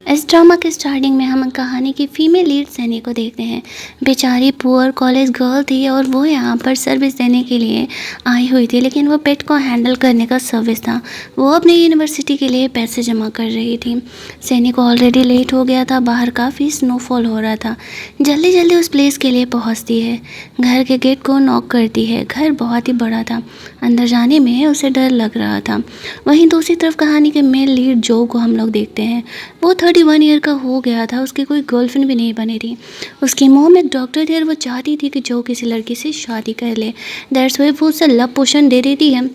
इस ड्रामा के स्टार्टिंग में हम कहानी की फीमेल लीड सैनी को देखते हैं। बेचारी पुअर कॉलेज गर्ल थी और वो यहाँ पर सर्विस देने के लिए आई हुई थी, लेकिन वो पेट को हैंडल करने का सर्विस था। वो अपनी यूनिवर्सिटी के लिए पैसे जमा कर रही थी। सैनी को ऑलरेडी लेट हो गया था, बाहर काफ़ी स्नोफॉल हो रहा था। जल्दी जल्दी उस प्लेस के लिए पहुँचती है, घर के गेट को नॉक करती है। घर बहुत ही बड़ा था, अंदर जाने में उसे डर लग रहा था। वहीं दूसरी तरफ कहानी के मेल लीड जो को हम लोग देखते हैं। वो 31 ईयर का हो गया था, उसकी कोई गर्लफ्रेंड भी नहीं बनी थी। उसकी मॉम एक डॉक्टर थी और वो चाहती थी कि जो किसी लड़की से शादी कर ले। दैट्स वाई वो उसे लव पोशन दे देती है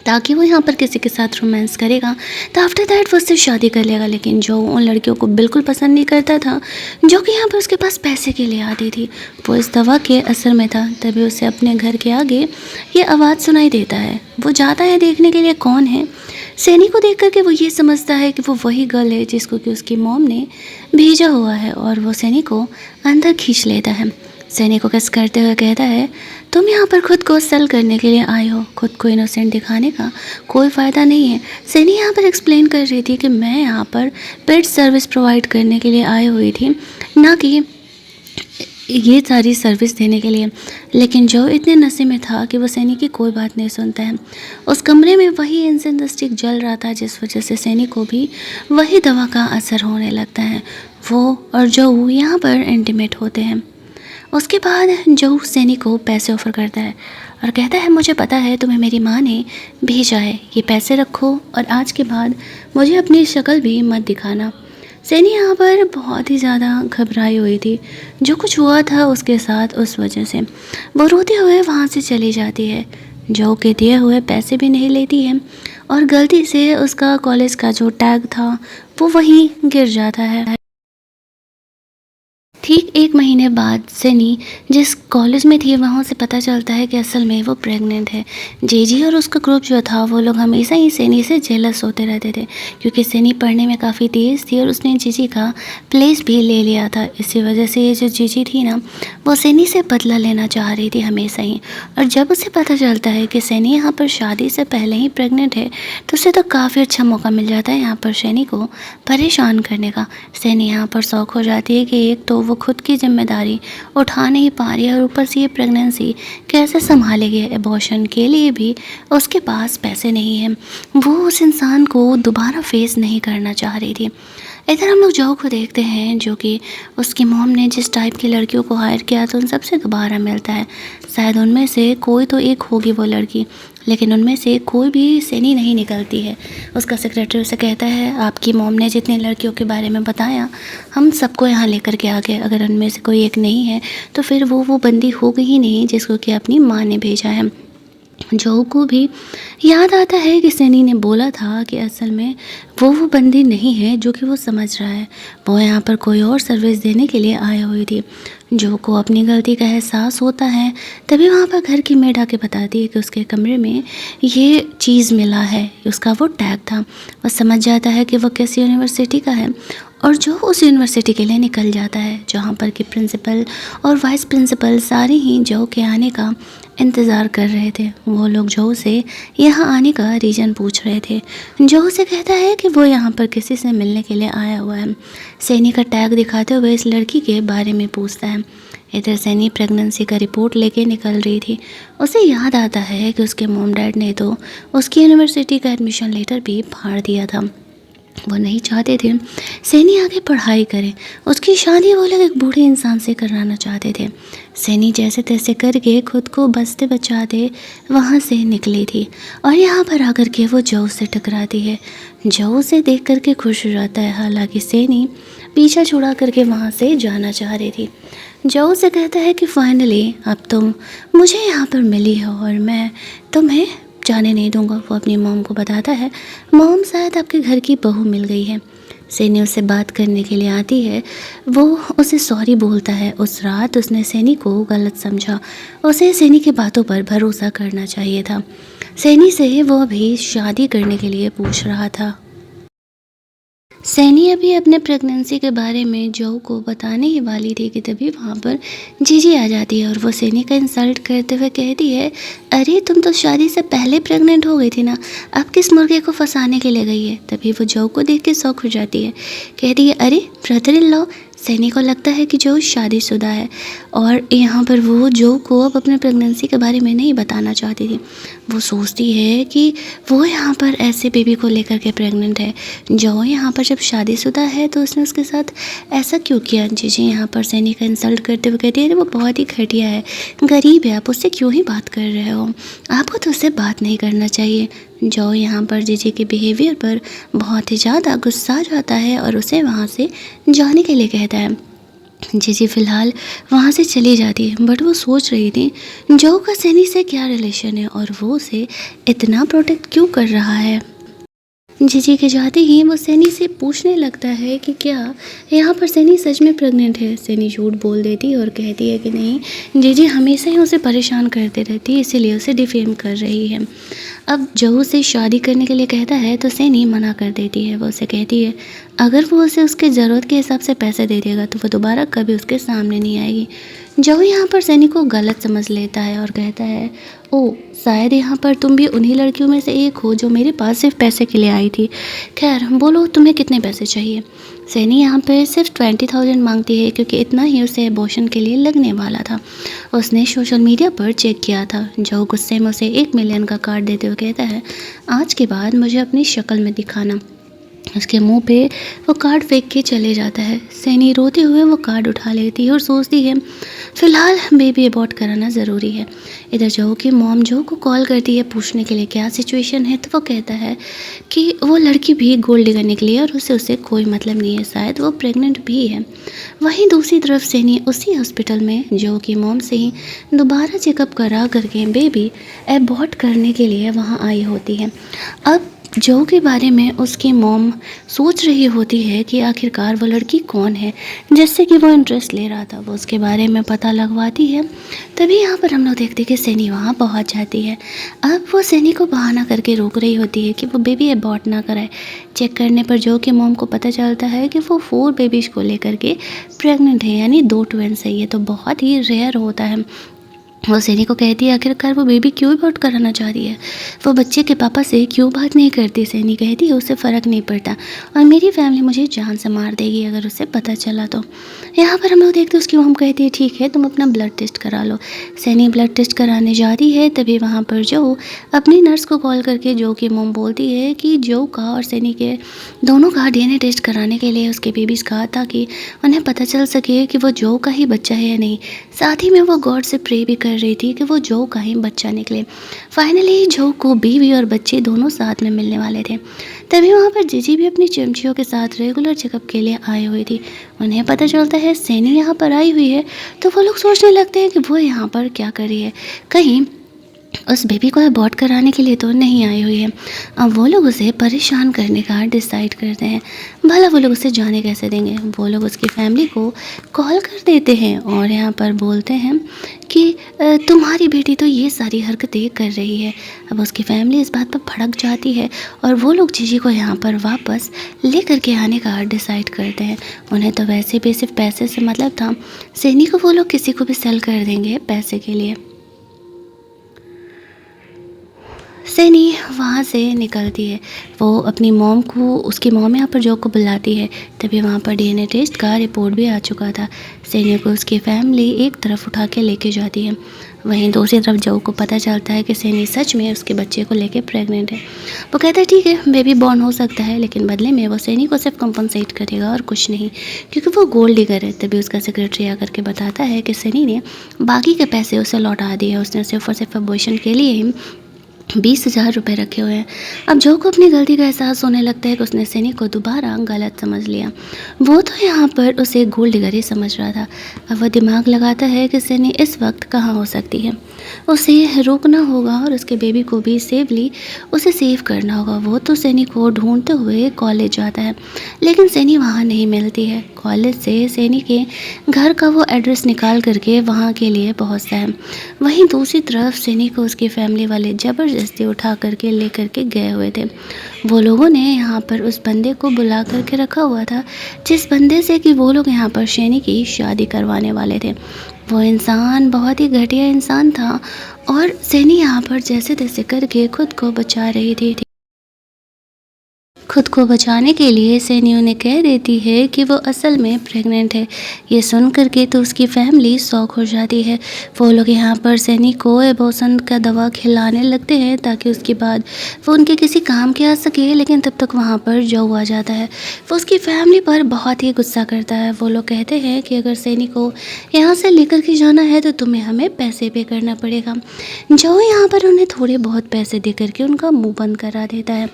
ताकि वो यहाँ पर किसी के साथ रोमांस करेगा तो आफ्टर दैट वो उससे शादी कर लेगा। लेकिन जो उन लड़कियों को बिल्कुल पसंद नहीं करता था, जो कि यहाँ पर उसके पास पैसे के लिए आती थी, वो इस दवा के असर में था। तभी उसे अपने घर के आगे ये आवाज़ सुनाई देता है। वो जाता है देखने के लिए कौन है। सैनी को देख करके वो ये समझता है कि वो वही गर्ल है जिसको कि उसकी मॉम ने भेजा हुआ है, और वो सैनी को अंदर खींच लेता है। सैनी को किस करते हुए कहता है, तुम यहाँ पर खुद को सेल करने के लिए आए हो, खुद को इनोसेंट दिखाने का कोई फ़ायदा नहीं है। सैनी यहाँ पर एक्सप्लेन कर रही थी कि मैं यहाँ पर पेट सर्विस प्रोवाइड करने के लिए आई हुई थी, ना कि ये सारी सर्विस देने के लिए। लेकिन जो इतने नशे में था कि वो सैनी की कोई बात नहीं सुनता है। उस कमरे में वही इंसेंस स्टिक जल रहा था, जिस वजह से सैनी को भी वही दवा का असर होने लगता है। वो और जो यहाँ पर इंटीमेट होते हैं। उसके बाद जो सैनी को पैसे ऑफ़र करता है और कहता है, मुझे पता है तुम्हें मेरी माँ ने भेजा है, ये पैसे रखो और आज के बाद मुझे अपनी शक्ल भी मत दिखाना। सैनी यहाँ पर बहुत ही ज़्यादा घबराई हुई थी, जो कुछ हुआ था उसके साथ, उस वजह से वो रोते हुए वहाँ से चली जाती है। जो के दिए हुए पैसे भी नहीं लेती है और गलती से उसका कॉलेज का जो टैग था वो वहीं गिर जाता है। ठीक 1 महीने बाद सैनी जिस कॉलेज में थी वहाँ से पता चलता है कि असल में वो प्रेग्नेंट है। जेजी और उसका ग्रुप जो था वो लोग हमेशा ही सैनी से जेलस होते रहते थे, क्योंकि सैनी पढ़ने में काफ़ी तेज़ थी और उसने जीजी का प्लेस भी ले लिया था। इसी वजह से ये जो जीजी थी ना, वो सैनी से बदला लेना चाह रही थी हमेशा ही। और जब उसे पता चलता है कि सैनी यहाँ पर शादी से पहले ही प्रेग्नेंट है, तो उसे तो काफ़ी अच्छा मौका मिल जाता है यहाँ पर सैनी को परेशान करने का। सैनी यहाँ पर शौक हो जाती है कि एक तो वो खुद की जिम्मेदारी उठा नहीं पा रही है और ऊपर से ये प्रेगनेंसी कैसे संभालेगी। एबॉर्शन के लिए भी उसके पास पैसे नहीं हैं। वो उस इंसान को दोबारा फेस नहीं करना चाह रही थी। इधर हम लोग जो को देखते हैं, जो कि उसकी मॉम ने जिस टाइप की लड़कियों को हायर किया था उन सबसे दोबारा मिलता है। शायद उनमें से कोई तो एक होगी वो लड़की, लेकिन उनमें से कोई भी सैनी नहीं निकलती है। उसका सेक्रेटरी उसे कहता है, आपकी मॉम ने जितनी लड़कियों के बारे में बताया हम सबको यहाँ लेकर के आ गए, अगर उनमें से कोई एक नहीं है तो फिर वो बंदी होगी ही नहीं जिसको कि अपनी माँ ने भेजा है। जो को भी याद आता है कि सैनी ने बोला था कि असल में वो बंदी नहीं है जो कि वो समझ रहा है। वो यहाँ पर कोई और सर्विस देने के लिए आई हुई थी। जो को अपनी गलती का एहसास होता है, तभी वहाँ पर घर की मेड आके बताती है कि उसके कमरे में ये चीज़ मिला है, उसका वो टैग था। वह समझ जाता है कि वह किस यूनिवर्सिटी का है और जो उस यूनिवर्सिटी के लिए निकल जाता है, जहाँ पर कि प्रिंसिपल और वाइस प्रिंसिपल सारे ही जो के आने का इंतज़ार कर रहे थे। वो लोग जो से यहाँ आने का रीज़न पूछ रहे थे। जो उसे कहता है कि वो यहाँ पर किसी से मिलने के लिए आया हुआ है। सैनी का टैग दिखाते हुए इस लड़की के बारे में पूछता है। इधर सैनी प्रेगनेंसी का रिपोर्ट लेके निकल रही थी। उसे याद आता है कि उसके मॉम डैड ने तो उसकी यूनिवर्सिटी का एडमिशन लेटर भी फाड़ दिया था। वो नहीं चाहते थे सैनी आगे पढ़ाई करे, उसकी शादी वो लोग एक बूढ़े इंसान से कराना चाहते थे। सैनी जैसे तैसे करके खुद को बचते बचाते वहाँ से निकली थी और यहाँ पर आकर के वो जो से टकराती है। जो उसे देख करके खुश हो जाता है, हालांकि सैनी पीछा छुड़ा करके वहाँ से जाना चाह रही थी। जो उसे कहता है कि फाइनली अब तुम मुझे यहाँ पर मिली हो और मैं तुम्हें जाने नहीं दूंगा। वो अपनी मॉम को बताता है, मॉम शायद आपके घर की बहू मिल गई है। सैनी उससे बात करने के लिए आती है। वो उसे सॉरी बोलता है। उस रात उसने सैनी को गलत समझा, उसे सैनी की बातों पर भरोसा करना चाहिए था। सैनी से वो अभी शादी करने के लिए पूछ रहा था। सैनी अभी अपने प्रेगनेंसी के बारे में जो को बताने ही वाली थी कि तभी वहाँ पर जीजी आ जाती है और वो सैनी का इंसल्ट करते हुए कहती है, अरे तुम तो शादी से पहले प्रेग्नेंट हो गई थी ना, अब किस मुर्गे को फंसाने के लिए गई है। तभी वो जो को देख के शौक हो जाती है, कहती है, अरे ब्रदर इन लॉ। सैनी को लगता है कि जो शादीशुदा है और यहाँ पर वो जो को अब अपने प्रेगनेंसी के बारे में नहीं बताना चाहती थी। वो सोचती है कि वो यहाँ पर ऐसे बेबी को लेकर के प्रेग्नेंट है। जो यहाँ पर जब शादीशुदा है तो उसने उसके साथ ऐसा क्यों किया। जीजी यहाँ पर सैनी का इंसल्ट करते हुए कहती है, वो बहुत ही घटिया है, गरीब है, आप उससे क्यों ही बात कर रहे हो, आपको तो उससे बात नहीं करना चाहिए। जो यहाँ पर जीजी के बिहेवियर पर बहुत ही ज़्यादा गुस्सा आ जाता है और उसे वहाँ से जाने के लिए कहता है। जीजी फ़िलहाल वहाँ से चली जाती है, बट वो सोच रही थी जो का सैनी से क्या रिलेशन है और वो उसे इतना प्रोटेक्ट क्यों कर रहा है। जीजी के जाते ही वो सैनी से पूछने लगता है कि क्या यहाँ पर सैनी सच में प्रेग्नेंट है। सैनी झूठ बोल देती है और कहती है कि नहीं, जीजी हमेशा ही उसे परेशान करते रहती है, इसीलिए उसे डिफेम कर रही है। अब जब उसे शादी करने के लिए कहता है तो सैनी मना कर देती है। वो उसे कहती है अगर वो उसे उसके ज़रूरत के हिसाब से पैसे दे देगा तो वो दोबारा कभी उसके सामने नहीं आएगी। जो यहाँ पर सैनी को गलत समझ लेता है और कहता है, ओ शायद यहाँ पर तुम भी उन्हीं लड़कियों में से एक हो जो मेरे पास सिर्फ पैसे के लिए आई थी। खैर बोलो तुम्हें कितने पैसे चाहिए। सैनी यहाँ पर सिर्फ 20,000 मांगती है क्योंकि इतना ही उसे एबॉर्शन के लिए लगने वाला था। उसने सोशल मीडिया पर चेक किया था। जो गुस्से में उसे 1 मिलियन का कार्ड देते हुए कहता है, आज के बाद मुझे अपनी शक्ल में दिखाना। उसके मुंह पे वो कार्ड फेंक के चले जाता है। सैनी रोते हुए वो कार्ड उठा लेती है और सोचती है फ़िलहाल बेबी अबॉर्ट कराना ज़रूरी है। इधर जो की मॉम जो को कॉल करती है पूछने के लिए क्या सिचुएशन है, तो वो कहता है कि वो लड़की भी गोल्ड डिगर निकली है और उससे कोई मतलब नहीं है, शायद वो प्रेग्नेंट भी है। वहीं दूसरी तरफ सैनी उसी हॉस्पिटल में जो की मॉम से ही दोबारा चेकअप करा करके बेबी अबॉर्ट करने के लिए वहाँ आई होती है। अब जो के बारे में उसकी मॉम सोच रही होती है कि आखिरकार वो लड़की कौन है जिससे कि वो इंटरेस्ट ले रहा था। वो उसके बारे में पता लगवाती है। तभी यहाँ पर हम लोग देखते हैं कि सैनी वहाँ पहुँच जाती है। अब वो सैनी को बहाना करके रोक रही होती है कि वो बेबी अबॉर्ट ना कराए। चेक करने पर जो कि मॉम को पता चलता है कि वो 4 बेबीज़ को लेकर के प्रेग्नेंट है, यानी 2 ट्विंस है। ये तो बहुत ही रेयर होता है। वो सैनी को कहती है आखिरकार वो बेबी क्यों अबॉर्ट कराना चाह रही है, वो बच्चे के पापा से क्यों बात नहीं करती। सैनी कहती है उससे फ़र्क नहीं पड़ता और मेरी फैमिली मुझे जान से मार देगी अगर उसे पता चला तो। यहाँ पर हम लोग देखते हैं उसकी मॉम कहती है ठीक है तुम अपना ब्लड टेस्ट करा लो। सैनी ब्लड टेस्ट कराने जा रही है। तभी वहाँ पर जो अपनी नर्स को कॉल करके जो की मॉम बोलती है कि जो का और सैनी के दोनों का DNA टेस्ट कराने के लिए उसके बेबीज़ का, ताकि उन्हें पता चल सके कि वो जो का ही बच्चा है या नहीं। साथ ही में वो गॉड से प्रे भी कर रही थी कि वो जो का ही बच्चा निकले। फाइनली जो को बीवी और बच्चे दोनों साथ में मिलने वाले थे। तभी वहाँ पर जीजी भी अपनी चमचियों के साथ रेगुलर चेकअप के लिए आई हुई थी। उन्हें पता चलता है सैनी यहाँ पर आई हुई है तो वो लोग सोचने लगते हैं कि वो यहाँ पर क्या कर रही है, कहीं उस बेबी को अबॉर्ट कराने के लिए तो नहीं आई हुई है। अब वो लोग उसे परेशान करने का डिसाइड करते हैं। भला वो लोग उसे जाने कैसे देंगे। वो लोग उसकी फैमिली को कॉल कर देते हैं और यहाँ पर बोलते हैं कि तुम्हारी बेटी तो ये सारी हरकतें कर रही है। अब उसकी फैमिली इस बात पर भड़क जाती है और वो लोग जीजी को यहाँ पर वापस लेकर के आने का डिसाइड करते हैं। उन्हें तो वैसे भी सिर्फ पैसे से मतलब था। सैनी को वो लोग किसी को भी सेल कर देंगे पैसे के लिए। सैनी वहाँ से निकलती है। वो अपनी मॉम को, उसकी मॉम यहाँ पर जो को बुलाती है। तभी वहाँ पर DNA टेस्ट का रिपोर्ट भी आ चुका था। सैनी को उसकी फैमिली एक तरफ उठा के लेके जाती है। वहीं दूसरी तरफ जो को पता चलता है कि सैनी सच में उसके बच्चे को लेके प्रेग्नेंट है। वो कहता है ठीक है बेबी बॉर्न हो सकता है, लेकिन बदले में वो सैनी को सिर्फ कंपनसेट करेगा और कुछ नहीं, क्योंकि वो गोल्ड डिगर है। तभी उसका सेक्रेटरी आकर के बताता है कि सैनी ने बाकी के पैसे उसे लौटा दिए। उसने सिर्फ और सिर्फ अबॉर्शन के लिए ही 20,000 रुपये रखे हुए हैं। अब जो को अपनी गलती का एहसास होने लगता है कि उसने सैनी को दोबारा गलत समझ लिया। वो तो यहाँ पर उसे गोल्ड डिगर ही समझ रहा था। अब वह दिमाग लगाता है कि सैनी इस वक्त कहाँ हो सकती है। उसे रोकना होगा और उसके बेबी को भी सेफली उसे सेव करना होगा। वो तो सैनी को ढूंढते हुए कॉलेज जाता है, लेकिन सैनी वहाँ नहीं मिलती है। कॉलेज से सैनी के घर का वो एड्रेस निकाल करके वहाँ के लिए पहुँचता है। वहीं दूसरी तरफ सैनी को उसकी फैमिली वाले ज़बरदस्ती उठा करके ले करके गए हुए थे। वो लोगों ने यहाँ पर उस बंदे को बुला करके रखा हुआ था, जिस बंदे से कि वो लोग यहाँ पर सैनी की शादी करवाने वाले थे। वो इंसान बहुत ही घटिया इंसान था और सैनी यहाँ पर जैसे तैसे करके खुद को बचा रही थी। खुद को बचाने के लिए सैनी उन्हें कह देती है कि वो असल में प्रेग्नेंट है। ये सुन करके तो उसकी फैमिली शॉक हो जाती है। वो लोग यहाँ पर सैनी को एबॉर्शन का दवा खिलाने लगते हैं ताकि उसके बाद वो उनके किसी काम के आ सके, लेकिन तब तक वहाँ पर जो आ जाता है। वो उसकी फैमिली पर बहुत ही गुस्सा करता है। वो लोग कहते हैं कि अगर सैनी को यहाँ से लेकर के जाना है तो तुम्हें हमें पैसे पे करना पड़ेगा। जो यहाँ पर उन्हें थोड़े बहुत पैसे दे करके उनका मुँह बंद करा देता है।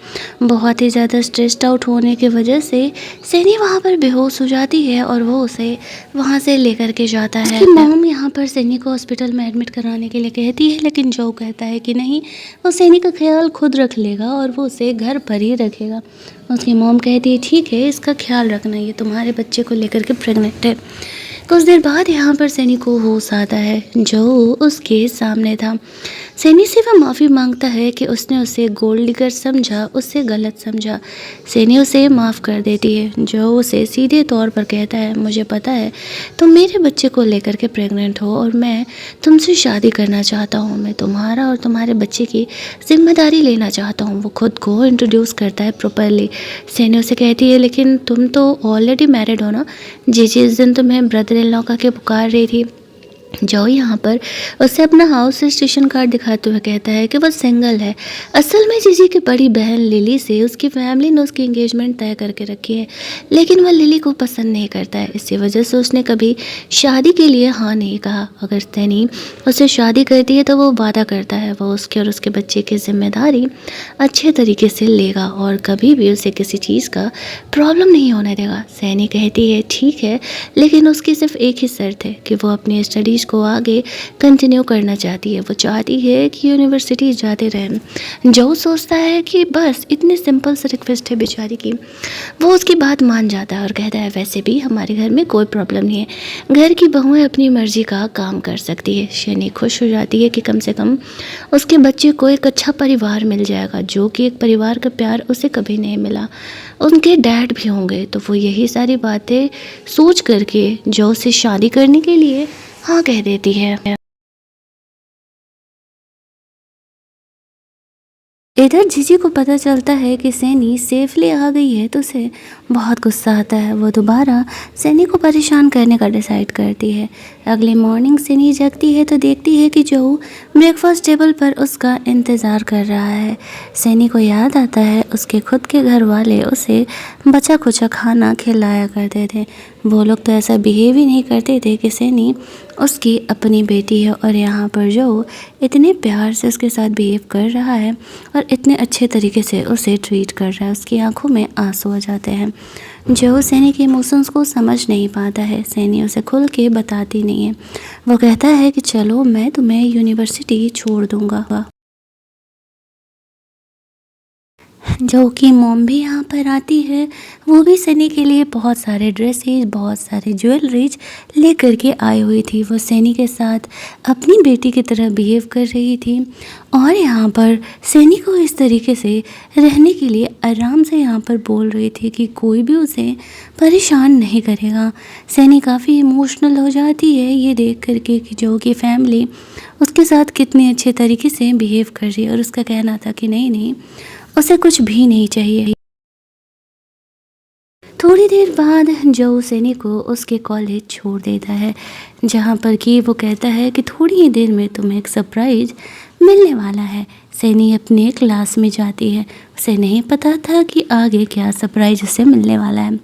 बहुत ही ज़्यादा स्ट्रेस्ड आउट होने की वजह से सैनी वहाँ पर बेहोश हो जाती है और वो उसे वहाँ से लेकर के जाता है। उसकी मॉम यहाँ पर सैनी को हॉस्पिटल में एडमिट कराने के लिए कहती है, लेकिन जो कहता है कि नहीं, वो सैनी का ख्याल खुद रख लेगा और वो उसे घर पर ही रखेगा। उसकी मॉम कहती है ठीक है, इसका ख्याल रखना, ये तुम्हारे बच्चे को लेकर के प्रेग्नेंट है। कुछ देर बाद यहाँ पर सैनी को होश आता है जो उसके सामने था। सैनी से वह माफ़ी मांगता है कि उसने उसे गोल्ड डिगर समझा, उससे गलत समझा। सैनी उसे माफ़ कर देती है। जो उसे सीधे तौर पर कहता है, मुझे पता है तुम मेरे बच्चे को लेकर के प्रेग्नेंट हो और मैं तुमसे शादी करना चाहता हूँ। मैं तुम्हारा और तुम्हारे बच्चे की जिम्मेदारी लेना चाहता हूँ। वो खुद को इंट्रोड्यूस करता है प्रॉपरली। सैनी उसे कहती है लेकिन तुम तो ऑलरेडी मैरिड हो ना। जी जिस दिन तुम्हें ब्रदर इन लॉ का के पुकार रही थी। जो यहाँ पर उसे अपना हाउस स्टेशन कार्ड दिखाते हुए कहता है कि वह सिंगल है। असल में जीजी की बड़ी बहन लिली से उसकी फैमिली ने उसकी एंगेजमेंट तय करके रखी है, लेकिन वह लिली को पसंद नहीं करता है। इसी वजह से उसने कभी शादी के लिए हाँ नहीं कहा। अगर सैनी उससे शादी करती है तो वो वादा करता है वो उसके और उसके बच्चे की जिम्मेदारी अच्छे तरीके से लेगा और कभी भी उसे किसी चीज़ का प्रॉब्लम नहीं होने देगा। सैनी कहती है ठीक है, लेकिन उसकी सिर्फ एक ही शर्त है कि वो अपनी स्टडीज़ को आगे कंटिन्यू करना चाहती है। वो चाहती है कि यूनिवर्सिटी जाते रहें। जो सोचता है कि बस इतनी सिंपल सी रिक्वेस्ट है बेचारी की, वो उसकी बात मान जाता है और कहता है वैसे भी हमारे घर में कोई प्रॉब्लम नहीं है, घर की बहुएं अपनी मर्जी का काम कर सकती है। शनी खुश हो जाती है कि कम से कम उसके बच्चे को एक अच्छा परिवार मिल जाएगा, जो कि एक परिवार का प्यार उसे कभी नहीं मिला। उनके डैड भी होंगे। तो वो यही सारी बातें सोच करके जो से शादी करने के लिए हाँ कह देती है। इधर जीजी को पता चलता है कि सैनी सेफली आ गई है तो उसे बहुत गुस्सा आता है। वो दोबारा सैनी को परेशान करने का डिसाइड करती है। अगले मॉर्निंग सैनी जगती है तो देखती है कि जो ब्रेकफास्ट टेबल पर उसका इंतज़ार कर रहा है। सैनी को याद आता है उसके खुद के घर वाले उसे बचा खुचा खाना खिलाया करते थे। वो लोग तो ऐसा बिहेव ही नहीं करते थे कि सैनी उसकी अपनी बेटी है और यहाँ पर जो इतने प्यार से उसके साथ बिहेव कर रहा है और इतने अच्छे तरीके से उसे ट्रीट कर रहा है। उसकी आंखों में आंसू आ जाते हैं। जो सैनी के इमोशंस को समझ नहीं पाता है। सैनी उसे खुल के बताती नहीं है। वो कहता है कि चलो मैं तुम्हें यूनिवर्सिटी छोड़ दूंगा। जो कि मॉम भी यहाँ पर आती है। वो भी सैनी के लिए बहुत सारे ड्रेसेस, बहुत सारे ज्वेलरीज लेकर के आई हुई थी। वो सैनी के साथ अपनी बेटी की तरह बिहेव कर रही थी और यहाँ पर सैनी को इस तरीके से रहने के लिए आराम से यहाँ पर बोल रही थी कि कोई भी उसे परेशान नहीं करेगा। सैनी काफ़ी इमोशनल हो जाती है ये देख करके कि जो कि फैमिली उसके साथ कितने अच्छे तरीके से बिहेव कर रही है और उसका कहना था कि नहीं नहीं, उसे कुछ भी नहीं चाहिए। थोड़ी देर बाद जो सैनी को उसके कॉलेज छोड़ देता है, जहाँ पर कि वो कहता है कि थोड़ी ही देर में तुम्हें एक सरप्राइज़ मिलने वाला है। सैनी अपने क्लास में जाती है। उसे नहीं पता था कि आगे क्या सरप्राइज उसे मिलने वाला है।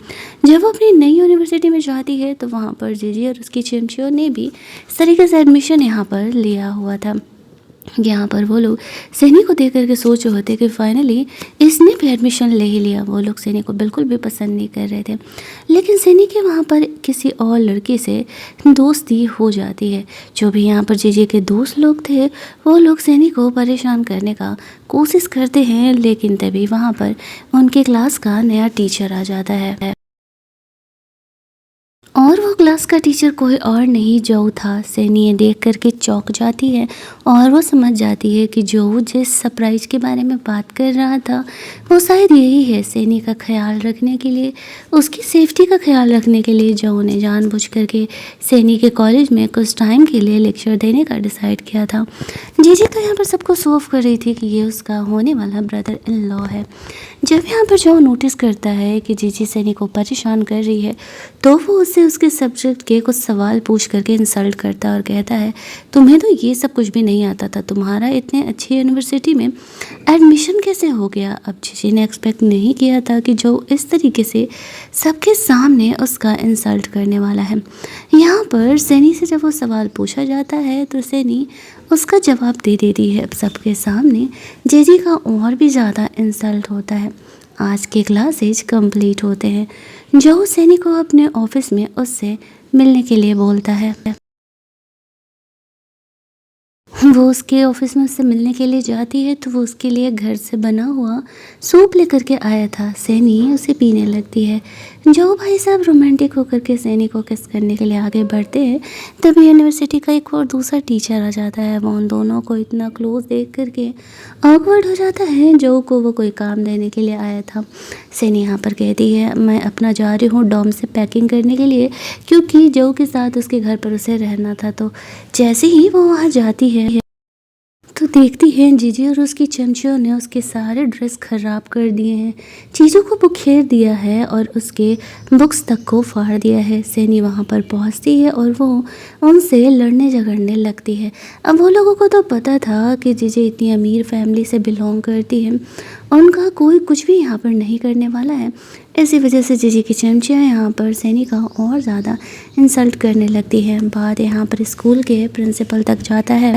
जब वो अपनी नई यूनिवर्सिटी में जाती है तो वहाँ पर जीजी और उसकी चिमचियों ने भी इस तरीके से एडमिशन यहाँ पर लिया हुआ था। यहाँ पर वो लोग सैनी को देख करके सोच रहे होते कि फाइनली इसने भी एडमिशन ले ही लिया। वो लोग सैनी को बिल्कुल भी पसंद नहीं कर रहे थे, लेकिन सैनी के वहाँ पर किसी और लड़की से दोस्ती हो जाती है। जो भी यहाँ पर जीजे के दोस्त लोग थे वो लोग सैनी को परेशान करने का कोशिश करते हैं, लेकिन तभी वहाँ पर उनके क्लास का नया टीचर आ जाता है और वो क्लास क्लास का टीचर कोई और नहीं जो था। सैनी ये देख करके चौंक जाती है और वो समझ जाती है कि जो जिस सरप्राइज के बारे में बात कर रहा था वो शायद यही है। सैनी का ख्याल रखने के लिए, उसकी सेफ्टी का ख्याल रखने के लिए जो ने जानबूझ करके सैनी के कॉलेज में कुछ टाइम के लिए लेक्चर देने का डिसाइड किया था। जीजी तो यहाँ पर सबको शो ऑफ कर रही थी कि ये उसका होने वाला ब्रदर इन लॉ है। जब यहाँ पर जो नोटिस करता है कि जीजी सैनी को परेशान कर रही है तो वो उससे उसके सब्जेक्ट के कुछ सवाल पूछ करके इंसल्ट करता है और कहता है तुम्हें तो ये सब कुछ भी नहीं आता था, तुम्हारा इतने अच्छी यूनिवर्सिटी में एडमिशन कैसे हो गया। अब जीजी ने एक्सपेक्ट नहीं किया था कि जो इस तरीके से सबके सामने उसका इंसल्ट करने वाला है। यहाँ पर सैनी से जब वो सवाल पूछा जाता है तो सैनी उसका जवाब दे देती है। अब सबके सामने जीजी का और भी ज़्यादा इंसल्ट होता है। आज के क्लासेज कंप्लीट होते हैं। जो सैनी को अपने ऑफिस में उससे मिलने के लिए बोलता है। वो उसके ऑफिस में उससे मिलने के लिए जाती है तो वो उसके लिए घर से बना हुआ सूप लेकर के आया था। सैनी उसे पीने लगती है। जो भाई साहब रोमांटिक होकर के सैनी को किस करने के लिए आगे बढ़ते हैं तभी यूनिवर्सिटी का एक और दूसरा टीचर आ जाता है। वो उन दोनों को इतना क्लोज देख करके ऑकवर्ड हो जाता है। जो को वो कोई काम देने के लिए आया था। सैनी यहाँ पर कहती है मैं अपना जा रही हूँ डॉम से पैकिंग करने के लिए, क्योंकि जो के साथ उसके घर पर उसे रहना था। तो जैसे ही वो वहाँ जाती है तो देखती है जीजी और उसकी चमचियों ने उसके सारे ड्रेस खराब कर दिए हैं, चीज़ों को बुखेर दिया है और उसके बुक्स तक को फाड़ दिया है। सैनी वहाँ पर पहुँचती है और वो उनसे लड़ने झगड़ने लगती है। अब वो लोगों को तो पता था कि जीजी इतनी अमीर फैमिली से बिलोंग करती है, उनका कोई कुछ भी यहाँ पर नहीं करने वाला है। इसी वजह से जीजी की चमचियाँ यहाँ पर सैनी का और ज़्यादा इंसल्ट करने लगती है। बात यहाँ पर स्कूल के प्रिंसिपल तक जाता है।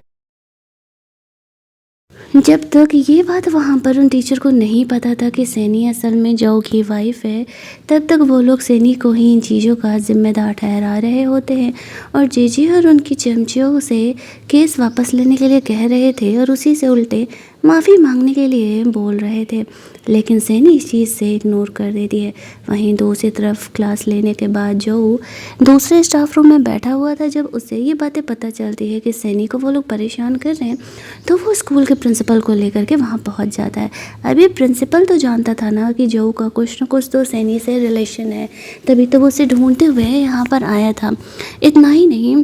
जब तक ये बात वहाँ पर उन टीचर को नहीं पता था कि सैनी असल में जो की वाइफ है, तब तक वो लोग सैनी को ही इन चीज़ों का जिम्मेदार ठहरा रहे होते हैं और जीजी और उनकी चमचियों से केस वापस लेने के लिए कह रहे थे और उसी से उल्टे माफ़ी मांगने के लिए बोल रहे थे। लेकिन सैनी इस चीज़ से इग्नोर कर देती है। वहीं दूसरी तरफ क्लास लेने के बाद जो दूसरे स्टाफ रूम में बैठा हुआ था, जब उसे ये बातें पता चलती है कि सैनी को वो लोग परेशान कर रहे हैं तो वो स्कूल के प्रिंसिपल को लेकर के वहाँ पहुँच जाता है। अभी प्रिंसिपल तो जानता था ना कि जो का कुछ न कुछ तो सैनी से रिलेशन है, तभी तो वो उसे ढूंढते हुए यहाँ पर आया था। इतना ही नहीं,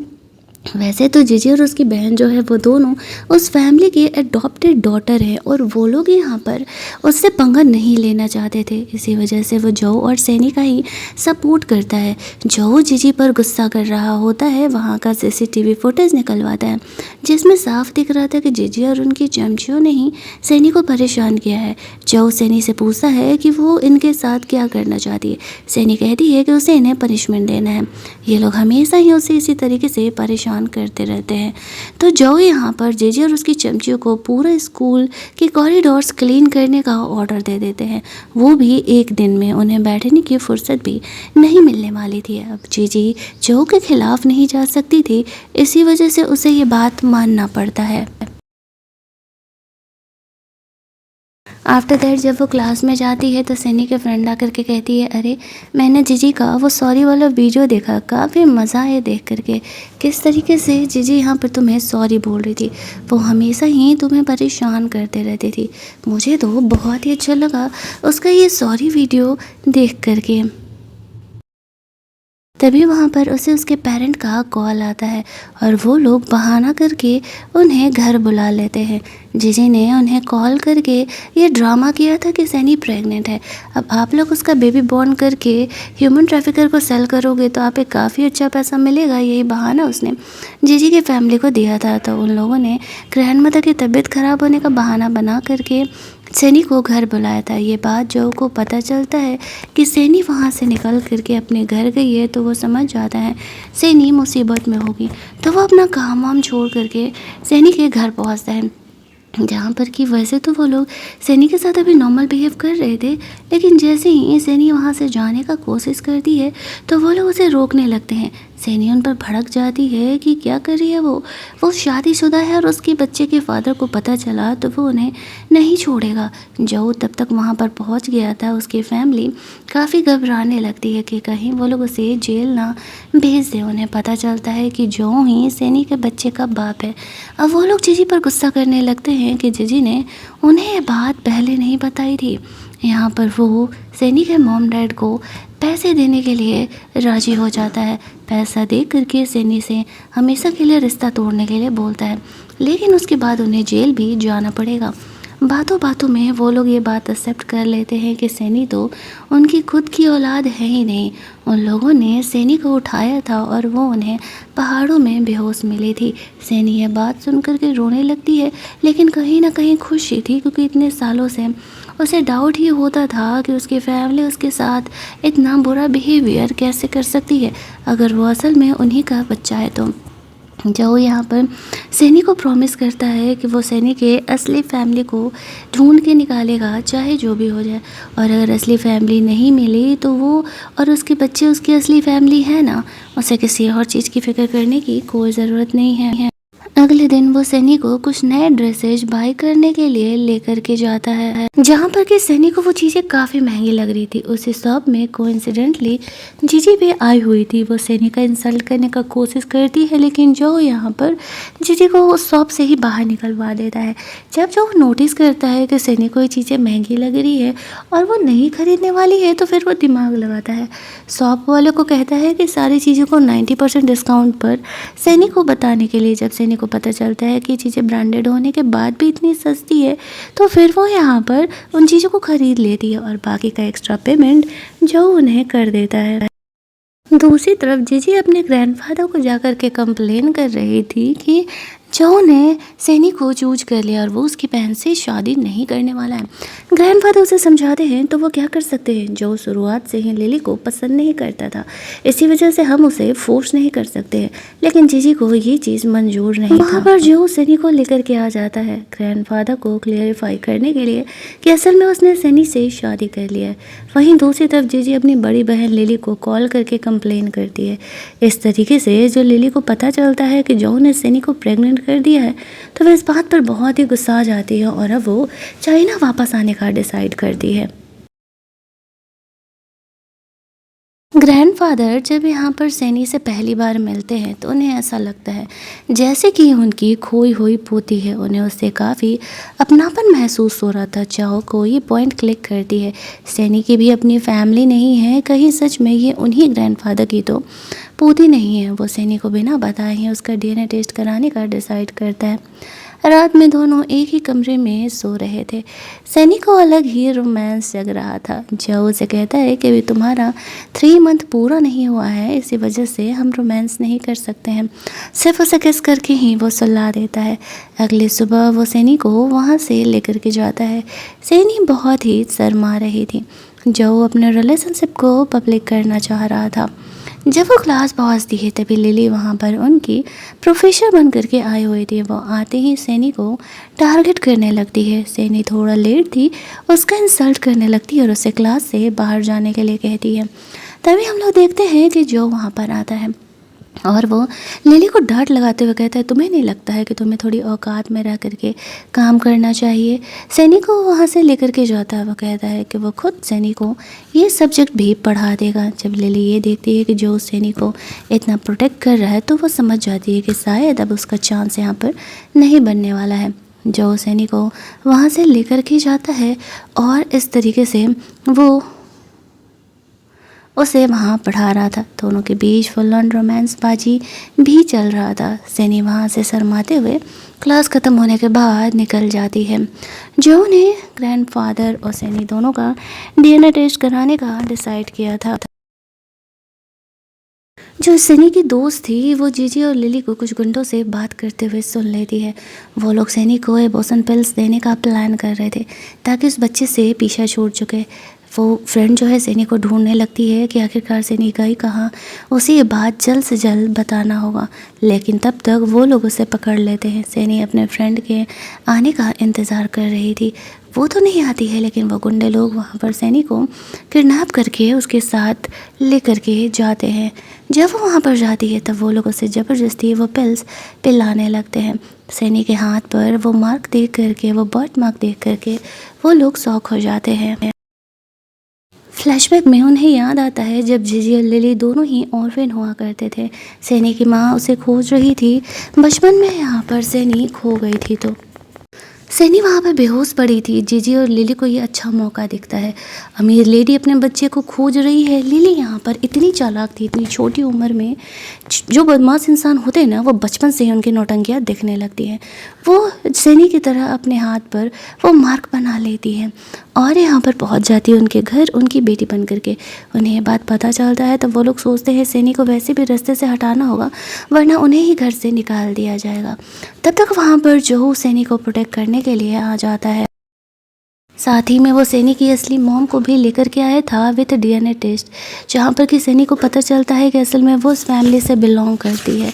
वैसे तो जीजी और उसकी बहन जो है वो दोनों उस फैमिली की एडॉप्टेड डॉटर है और वो लोग यहाँ पर उससे पंगा नहीं लेना चाहते थे। इसी वजह से वो जो और सैनी का ही सपोर्ट करता है। जो जीजी पर गुस्सा कर रहा होता है वहाँ का सीसीटीवी फुटेज निकलवाता है, जिसमें साफ दिख रहा था कि जीजी और उनकी चमचियों ने ही सैनी को परेशान किया है। जो सैनी से पूछता है कि वो इनके साथ क्या करना चाहती है। सैनी कहती है कि उसे इन्हें पनिशमेंट देना है। ये लोग हमेशा ही उसे इसी तरीके से परेशान करते रहते हैं। तो जो यहाँ पर जीजी और उसकी चमचियों को पूरा स्कूल के कॉरिडोर्स क्लीन करने का ऑर्डर दे देते हैं, वो भी एक दिन में। उन्हें बैठने की फुर्सत भी नहीं मिलने वाली थी। अब जीजी जो के खिलाफ नहीं जा सकती थी, इसी वजह से उसे ये बात मानना पड़ता है। आफ्टर दैट जब वो क्लास में जाती है तो सैनी के फ्रेंड आकर के कहती है अरे मैंने जीजी का वो सॉरी वाला वीडियो देखा, काफ़ी मज़ा आया देख करके। किस तरीके से जीजी यहाँ पर तुम्हें सॉरी बोल रही थी, वो हमेशा ही तुम्हें परेशान करते रहती थी। मुझे तो बहुत ही अच्छा लगा उसका ये सॉरी वीडियो देख करके। तभी वहाँ पर उसे उसके पेरेंट का कॉल आता है और वो लोग बहाना करके उन्हें घर बुला लेते हैं। जीजी ने उन्हें कॉल करके ये ड्रामा किया था कि सैनी प्रेग्नेंट है। अब आप लोग उसका बेबी बॉर्न करके ह्यूमन ट्रैफिकर को सेल करोगे तो आप एक काफ़ी अच्छा पैसा मिलेगा, यही बहाना उसने जीजी की फैमिली को दिया था। तो उन लोगों ने ग्रैंड मदर की तबीयत ख़राब होने का बहाना बना करके सैनी को घर बुलाया था। ये बात जो को पता चलता है कि सैनी वहाँ से निकल करके अपने घर गई है तो वो समझ जाता है सैनी मुसीबत में होगी। तो वो अपना काम वाम छोड़ करके सैनी के घर पहुँचता है, जहाँ पर कि वैसे तो वो लोग सैनी के साथ अभी नॉर्मल बिहेव कर रहे थे, लेकिन जैसे ही सैनी वहाँ से जाने का कोशिश करती है तो वो लोग उसे रोकने लगते हैं। सैनी उन पर भड़क जाती है कि क्या कर रही है वो शादीशुदा है और उसके बच्चे के फादर को पता चला तो वो उन्हें नहीं छोड़ेगा। जो तब तक वहाँ पर पहुँच गया था, उसकी फैमिली काफ़ी घबराने लगती है कि कहीं वो लोग उसे जेल ना भेज दें। उन्हें पता चलता है कि जो ही सैनी के बच्चे का बाप है। अब वो लोग जीजी पर गुस्सा करने लगते हैं कि जीजी ने उन्हें ये बात पहले नहीं बताई थी। यहाँ पर वो सैनी के मॉम डैड को पैसे देने के लिए राजी हो जाता है। पैसा दे करके सैनी से हमेशा के लिए रिश्ता तोड़ने के लिए बोलता है, लेकिन उसके बाद उन्हें जेल भी जाना पड़ेगा। बातों बातों में वो लोग ये बात एक्सेप्ट कर लेते हैं कि सैनी तो उनकी खुद की औलाद है ही नहीं। उन लोगों ने सैनी को उठाया था और वो उन्हें पहाड़ों में बेहोश मिली थी। सैनी ये बात सुन कर के रोने लगती है, लेकिन कहीं ना कहीं खुशी थी, क्योंकि इतने सालों से उसे डाउट ही होता था कि उसकी फैमिली उसके साथ इतना बुरा बिहेवियर कैसे कर सकती है अगर वो असल में उन्हीं का बच्चा है। तो जो यहाँ पर सैनी को प्रॉमिस करता है कि वो सैनी के असली फैमिली को ढूंढ के निकालेगा, चाहे जो भी हो जाए। और अगर असली फैमिली नहीं मिली तो वो और उसके बच्चे उसकी असली फैमिली है ना, उसे किसी और चीज़ की फिक्र करने की कोई ज़रूरत नहीं है। अगले दिन वो सैनी को कुछ नए ड्रेसेज बाय करने के लिए लेकर के जाता है, जहाँ पर कि सैनी को वो चीज़ें काफ़ी महंगी लग रही थी। उसी शॉप में कोइंसिडेंटली जीजी भी आई हुई थी। वो सैनी का इंसल्ट करने का कोशिश करती है, लेकिन जो यहाँ पर जीजी को उस शॉप से ही बाहर निकलवा देता है। जब जो नोटिस करता है कि सैनी को ये चीज़ें महंगी लग रही है और वो नहीं खरीदने वाली है, तो फिर वो दिमाग लगाता है। शॉप वाले को कहता है कि सारी चीज़ों को 90% डिस्काउंट पर सैनी को बताने के लिए। जब सैनी को पता चलता है कि चीज़ें ब्रांडेड होने के बाद भी इतनी सस्ती है, तो फिर वो यहाँ पर उन चीज़ों को ख़रीद लेती है और बाकी का एक्स्ट्रा पेमेंट जो उन्हें कर देता है। दूसरी तरफ जीजी अपने ग्रैंडफादर को जाकर के कंप्लेन कर रही थी कि जो ने सैनी को चूज कर लिया और वो उसकी बहन से शादी नहीं करने वाला है। ग्रैंडफादर उसे समझाते हैं तो वो क्या कर सकते हैं, जो शुरुआत से ही लिली को पसंद नहीं करता था, इसी वजह से हम उसे फोर्स नहीं कर सकते हैं। लेकिन जीजी को ये चीज़ मंजूर नहीं था। पर जो सैनी को लेकर के आ जाता है ग्रैंडफादर को क्लियरिफाई करने के लिए कि असल में उसने सैनी से शादी कर लिया है। वहीं दूसरी तरफ जीजी अपनी बड़ी बहन लिली को कॉल करके कंप्लेन करती है। इस तरीके से जो लिली को पता चलता है कि जो ने सैनी को प्रेग्नेंट कर दिया है, तो वह इस बात पर बहुत ही गुस्सा आ जाती है और अब वो चाइना वापस आने का डिसाइड करती है। ग्रैंडफादर जब यहाँ पर सैनी से पहली बार मिलते हैं तो उन्हें ऐसा लगता है जैसे कि उनकी खोई हुई पोती है। उन्हें उससे काफ़ी अपनापन महसूस हो रहा था। चाहो को ये पॉइंट क्लिक करती है, सैनी की भी अपनी फैमिली नहीं है, कहीं सच में ये उन्हीं ग्रैंडफादर की तो पोती नहीं है। वो सैनी को बिना बताए ही उसका डीएनए टेस्ट कराने का डिसाइड करता है। रात में दोनों एक ही कमरे में सो रहे थे। सैनी को अलग ही रोमांस जग रहा था। जो उसे कहता है कि अभी तुम्हारा 3 मंथ पूरा नहीं हुआ है, इसी वजह से हम रोमांस नहीं कर सकते हैं। सिर्फ उसे किस करके ही वो सुला देता है। अगली सुबह वो सैनी को वहाँ से लेकर के जाता है। सैनी बहुत ही शर्मा रही थी। जो अपने रिलेशनशिप को पब्लिक करना चाह रहा था। जब वो क्लास पहुँचती है तभी लिली वहाँ पर उनकी प्रोफेसर बन करके आई हुई थी। वो आते ही सैनी को टारगेट करने लगती है। सैनी थोड़ा लेट थी, उसका इंसल्ट करने लगती है और उसे क्लास से बाहर जाने के लिए कहती है। तभी हम लोग देखते हैं कि जो वहाँ पर आता है और वो लिली को डांट लगाते हुए कहता है, तुम्हें नहीं लगता है कि तुम्हें थोड़ी औकात में रह करके काम करना चाहिए। सैनी को वहाँ से लेकर के जाता है। वो कहता है कि वो खुद सैनी को ये सब्जेक्ट भी पढ़ा देगा। जब लिली ये देखती है कि जो सैनी को इतना प्रोटेक्ट कर रहा है, तो वो समझ जाती है कि शायद अब उसका चांस यहाँ पर नहीं बनने वाला है। जो सैनी को वहाँ से लेकर के जाता है और इस तरीके से वो उसे वहाँ पढ़ा रहा था। दोनों के बीच फुल ऑन रोमांस बाजी भी चल रहा था। सैनी वहाँ से शर्माते हुए क्लास ख़त्म होने के बाद निकल जाती है। जो ने ग्रैंडफादर और सैनी दोनों का डीएनए टेस्ट कराने का डिसाइड किया था। जो सैनी की दोस्त थी वो जीजी और लिली को कुछ घंटों से बात करते हुए सुन लेती है। वो लोग सैनी को एबॉर्शन पिल्स देने का प्लान कर रहे थे ताकि उस बच्चे से पीछा छूट चुके। वो फ्रेंड जो है सैनी को ढूंढने लगती है कि आखिरकार सैनी गई कहाँ, उसे ये बात जल्द से जल्द बताना होगा। लेकिन तब तक वो लोग उसे पकड़ लेते हैं। सैनी अपने फ्रेंड के आने का इंतज़ार कर रही थी, वो तो नहीं आती है, लेकिन वो गुंडे लोग वहाँ पर सैनी को किडनैप करके उसके साथ लेकर के जाते हैं। जब वो वहाँ पर जाती है तब वो लोग उसे ज़बरदस्ती वो पिल्स पिलाने लगते हैं। सैनी के हाथ पर वो मार्क देख करके, वो बर्थ मार्क देख करके वो लोग शॉक हो जाते हैं। फ्लैशबैक में उन्हें याद आता है जब जीजी और लिली दोनों ही ऑर्फन हुआ करते थे। सैनी की माँ उसे खोज रही थी, बचपन में यहाँ पर सैनी खो गई थी तो सैनी वहाँ पर बेहोश पड़ी थी। जीजी और लिली को ये अच्छा मौका दिखता है। अमीर लेडी अपने बच्चे को खोज रही है। लिली यहाँ पर इतनी चालाक थी, इतनी छोटी उम्र में जो बदमाश इंसान होते हैं ना, वो बचपन से ही उनकी नौटंकियाँ दिखने लगती हैं। वो सैनी की तरह अपने हाथ पर वो मार्क बना लेती है और यहाँ पर पहुँच जाती है उनके घर उनकी बेटी बन करके। उन्हें ये बात पता चलता है तब वो लोग सोचते हैं सैनी को वैसे भी रास्ते से हटाना होगा, वरना उन्हें ही घर से निकाल दिया जाएगा। तब तक वहाँ पर जो सैनी को प्रोटेक्ट करने के लिए आ जाता है। साथ ही में वो सैनी की असली मॉम को भी लेकर के आया था विथ डीएनए टेस्ट, जहाँ पर कि सैनी को पता चलता है कि असल में वो उस फैमिली से बिलोंग करती है।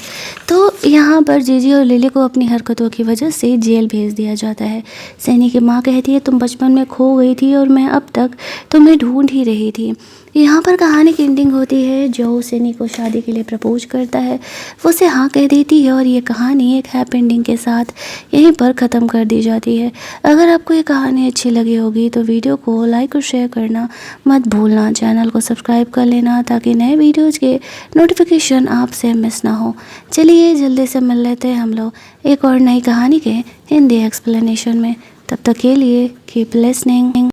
तो यहाँ पर जीजी और लिली को अपनी हरकतों की वजह से जेल भेज दिया जाता है। सैनी की माँ कहती है तुम बचपन में खो गई थी और मैं अब तक तुम्हें ढूंढ ही रही थी। यहाँ पर कहानी की एंडिंग होती है। जो सैनी को शादी के लिए प्रपोज करता है वो उसे हाँ कह देती है और ये कहानी एक हैप्पी एंडिंग के साथ यहीं पर ख़त्म कर दी जाती है। अगर आपको ये कहानी अच्छी लगी होगी तो वीडियो को लाइक और शेयर करना मत भूलना। चैनल को सब्सक्राइब कर लेना ताकि नए वीडियोज़ के नोटिफिकेशन आपसे मिस ना हो। चलिए जल्दी से मिल लेते हैं हम लोग एक और नई कहानी के हिंदी एक्सप्लेनेशन में। तब तक के लिए कीप लिसनिंग।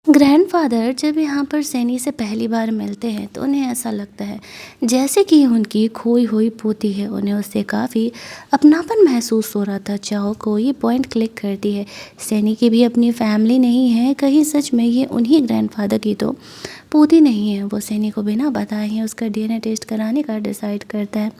ग्रैंडफादर जब यहाँ पर सैनी से पहली बार मिलते हैं तो उन्हें ऐसा लगता है जैसे कि उनकी खोई हुई पोती है। उन्हें उससे काफ़ी अपनापन महसूस हो रहा था। चाहो को ये पॉइंट क्लिक करती है, सैनी की भी अपनी फैमिली नहीं है, कहीं सच में ये उन्हीं ग्रैंडफादर की तो पोती नहीं है। वो सैनी को बिना बताए ही उसका डीएनए टेस्ट कराने का डिसाइड करता है।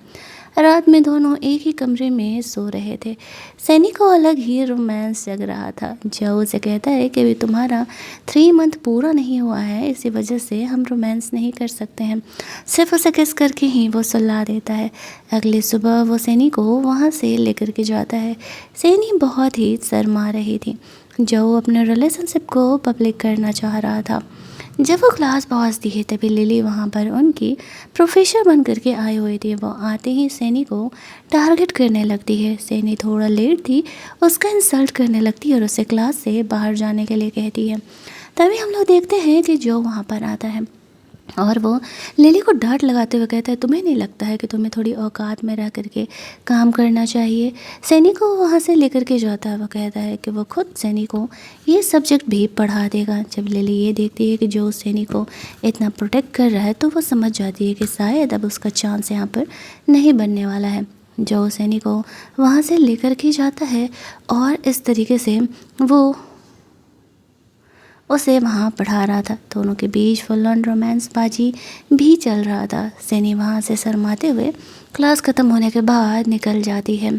रात में दोनों एक ही कमरे में सो रहे थे। सैनी को अलग ही रोमांस जग रहा था। जो उसे कहता है कि भी तुम्हारा 3 मंथ पूरा नहीं हुआ है, इसी वजह से हम रोमांस नहीं कर सकते हैं। सिर्फ उसे किस करके ही वो सुला देता है। अगली सुबह वो सैनी को वहाँ से लेकर के जाता है। सैनी बहुत ही शर्मा रही थी। जो अपने रिलेशनशिप को पब्लिक करना चाह रहा था। जब वो क्लास पहुँचती है तभी लिली वहाँ पर उनकी प्रोफेसर बन करके आई हुई थी। वो आते ही सैनी को टारगेट करने लगती है। सैनी थोड़ा लेट थी, उसका इंसल्ट करने लगती है और उसे क्लास से बाहर जाने के लिए कहती है। तभी हम लोग देखते हैं कि जो वहाँ पर आता है और वो लिली को डांट लगाते हुए कहता है तुम्हें नहीं लगता है कि तुम्हें थोड़ी औकात में रह करके काम करना चाहिए। सैनी को वहाँ से लेकर के जाता है। वो कहता है कि वो खुद सैनी को ये सब्जेक्ट भी पढ़ा देगा। जब लिली ये देखती है कि जो सैनी को इतना प्रोटेक्ट कर रहा है तो वो समझ जाती है कि शायद अब उसका चांस यहाँ पर नहीं बनने वाला है। जो सैनी को वहाँ से लेकर के जाता है और इस तरीके से वो उसे वहाँ पढ़ा रहा था। दोनों के बीच फुल ऑन रोमांस बाजी भी चल रहा था। सैनी वहाँ से शर्माते हुए क्लास ख़त्म होने के बाद निकल जाती है।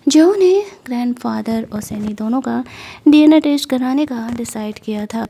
जो ने ग्रैंडफादर और सैनी दोनों का डीएनए टेस्ट कराने का डिसाइड किया था।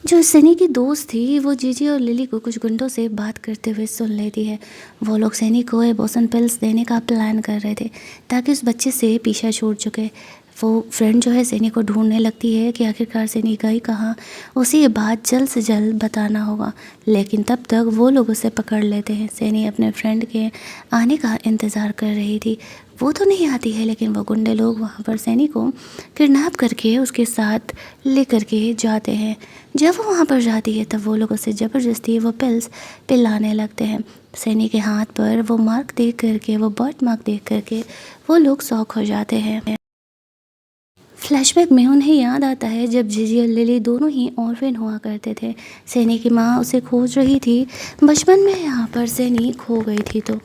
जो सनी की दोस्त थी वो जीजी और लिली को कुछ गुंडों से बात करते हुए सुन लेती है। वो लोग सनी को एबॉर्शन पिल्स देने का प्लान कर रहे थे ताकि उस बच्चे से पीछा छूट चुके। वो फ्रेंड जो है सनी को ढूंढने लगती है कि आखिरकार सनी गई कहाँ, उसे ये बात जल्द से जल्द बताना होगा। लेकिन तब तक वो लोग उसे पकड़ लेते हैं। सनी अपने फ्रेंड के आने का इंतज़ार कर रही थी, वो तो नहीं आती है, लेकिन वो गुंडे लोग वहाँ पर सैनी को किडनैप करके उसके साथ लेकर के जाते हैं। जब वो वहाँ पर जाती है तब वो लोग उसे ज़बरदस्ती वो पिल्स पिलाने लगते हैं। सैनी के हाथ पर वो मार्क देख करके, वो बर्थ मार्क देख करके वो लोग शॉक हो जाते हैं। फ्लैशबैक में उन्हें याद आता है जब जीजी और लिली दोनों ही ऑर्फन हुआ करते थे। सैनी की माँ उसे खोज रही थी। बचपन में यहाँ पर सैनी खो गई थी तो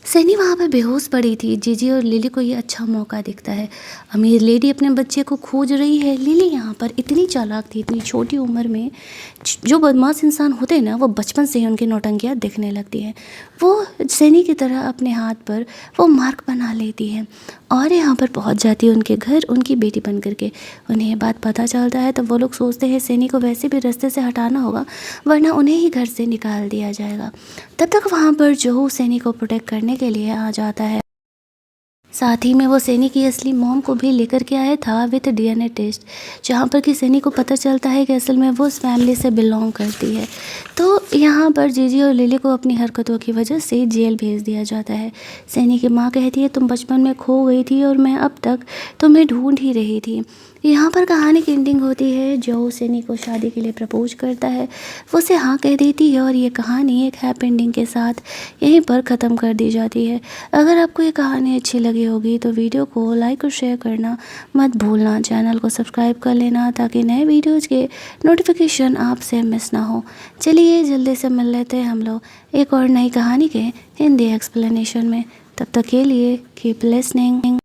सैनी वहाँ पर बेहोश पड़ी थी। जीजी और लिली को ये अच्छा मौका दिखता है। अमीर लेडी अपने बच्चे को खोज रही है। लिली यहाँ पर इतनी चालाक थी, इतनी छोटी उम्र में जो बदमाश इंसान होते हैं ना, वो बचपन से ही उनकी नौटंकियाँ दिखने लगती हैं। वो सैनी की तरह अपने हाथ पर वो मार्क बना लेती है और यहाँ पर पहुँच जाती है उनके घर उनकी बेटी बन करके। उन्हें ये बात पता चलता है तो वो लोग सोचते हैं सैनी को वैसे भी रास्ते से हटाना होगा, वरना उन्हें ही घर से निकाल दिया जाएगा। तब तक वहाँ पर जो सैनी को प्रोटेक्ट करने के लिए आ जाता है। साथ ही में वो सैनी की असली मॉम को भी लेकर के आया था विथ डीएनए टेस्ट, जहाँ पर कि सैनी को पता चलता है कि असल में वो उस फैमिली से बिलोंग करती है। तो यहाँ पर जीजी और लिली को अपनी हरकतों की वजह से जेल भेज दिया जाता है। सैनी की माँ कहती है तुम बचपन में खो गई थी और मैं अब तक तुम्हें ढूंढ ही रही थी। यहाँ पर कहानी की एंडिंग होती है। जो सैनी को शादी के लिए प्रपोज करता है वो उसे हाँ कह देती है और ये कहानी एक हैप्पी एंडिंग के साथ यहीं पर ख़त्म कर दी जाती है। अगर आपको ये कहानी अच्छी लगी होगी तो वीडियो को लाइक और शेयर करना मत भूलना। चैनल को सब्सक्राइब कर लेना ताकि नए वीडियोज़ के नोटिफिकेशन आपसे मिस ना हो। चलिए जल्दी से मिल लेते हैं हम लोग एक और नई कहानी के हिंदी एक्सप्लेनेशन में। तब तक के लिए कीप लिसनिंग।